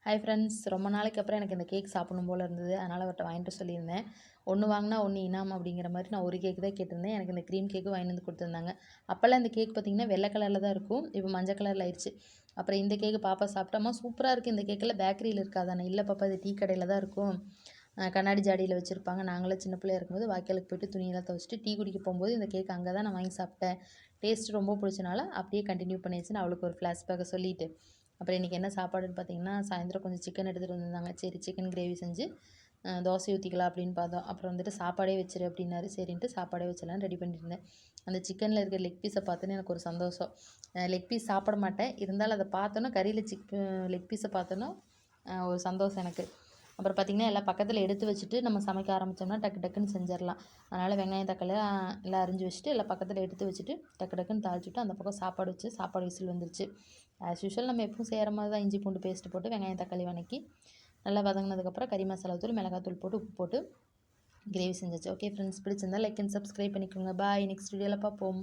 Hi friends, ரொம்ப நாளைக்கு அப்புறம் எனக்கு இந்த கேக் சாப்பிடணும் போல் இருந்தது. அதனால் அவர்கிட்ட வாங்கிட்டு சொல்லியிருந்தேன். ஒன்று வாங்கினா ஒன்று இனாம் அப்படிங்கிற மாதிரி நான் ஒரு கேக் தான் கேட்டிருந்தேன். எனக்கு இந்த க்ரீம் கேக்கு வாங்கிட்டு வந்து கொடுத்துருந்தாங்க. அப்போல்லாம் இந்த கேக் பார்த்திங்கன்னா வெள்ளை கலரில் தான் இருக்கும். இப்போ மஞ்சள் கலரில் ஆயிடுச்சு. அப்புறம் இந்த கேக்கு பாப்பா சாப்பிட்டாமா சூப்பராக இருக்குது. இந்த கேக்கில் பேக்கரியில் இருக்காதானே? இல்லை பாப்பா, இது டீ கடையில் தான் இருக்கும். கண்ணாடி ஜாடியில் வச்சுருப்பாங்க. நாங்களாம் சின்ன பிள்ளையா இருக்கும்போது வாய்க்காலுக்கு போய்ட்டு துணியெல்லாம் துவைச்சிட்டு டீ குடிக்க போகும்போது இந்த கேக் அங்கே தான் நான் வாங்கி சாப்பிட்டேன். டேஸ்ட் ரொம்ப பிடிச்சனால அப்படியே கண்டினியூ பண்ணிடுச்சுன்னு அவளுக்கு ஒரு ஃப்ளாஷ்பேக்கை சொல்லிவிட்டு, அப்புறம் இன்றைக்கி என்ன சாப்பாடுன்னு பார்த்தீங்கன்னா, சாயந்தரம் கொஞ்சம் சிக்கன் எடுத்துகிட்டு வந்திருந்தாங்க. சரி, சிக்கன் கிரேவி செஞ்சு தோசை ஊற்றிக்கலாம் அப்படின்னு பார்த்தோம். அப்புறம் வந்துட்டு சாப்பாடே வச்சிரு அப்படின்னாரு. சரின்ட்டு சாப்பாடே வச்சிடலான்னு ரெடி பண்ணியிருந்தேன். அந்த சிக்கனில் இருக்கிற லெக் பீஸை பார்த்தோன்னே எனக்கு ஒரு சந்தோஷம். லெக் பீஸ் சாப்பிட மாட்டேன், இருந்தாலும் அதை பார்த்தோன்னா கறியில் லெக் பீஸை பார்த்தோன்னா ஒரு சந்தோஷம் எனக்கு. அப்புறம் பார்த்திங்கன்னா எல்லாம் பக்கத்தில் எடுத்து வச்சுட்டு நம்ம சமைக்க ஆரம்பித்தோம்னா டக்கு டக்குன்னு செஞ்சிடலாம். அதனால் வெங்காயம் தக்காளி எல்லாம் அரிஞ்சு வச்சுட்டு எல்லாம் பக்கத்தில் எடுத்து வச்சுட்டு டக்கு டக்குன்னு தாளிச்சுட்டு அந்த பக்கம் சாப்பாடு வச்சு சாப்பாடு விசில் வந்துருச்சு. ஆஸ் யூஷுவல் நம்ம எப்பவும் செய்கிற மாதிரி தான். இஞ்சி பூண்டு பேஸ்ட்டு போட்டு வெங்காயம் தக்காளி வதக்கி நல்லா வதங்கினதுக்கப்புறம் கறி மசாலா தூள், மிளகாத்தூள் போட்டு உப்பு போட்டு கிரேவி செஞ்சாச்சு. ஓகே ஃப்ரெண்ட்ஸ், பிடிச்சிருந்தா லைக் அண்ட் சப்ஸ்கிரைப் பண்ணிக்கோங்க. பாய். நெக்ஸ்ட் வீடியோவில் பார்ப்போம்.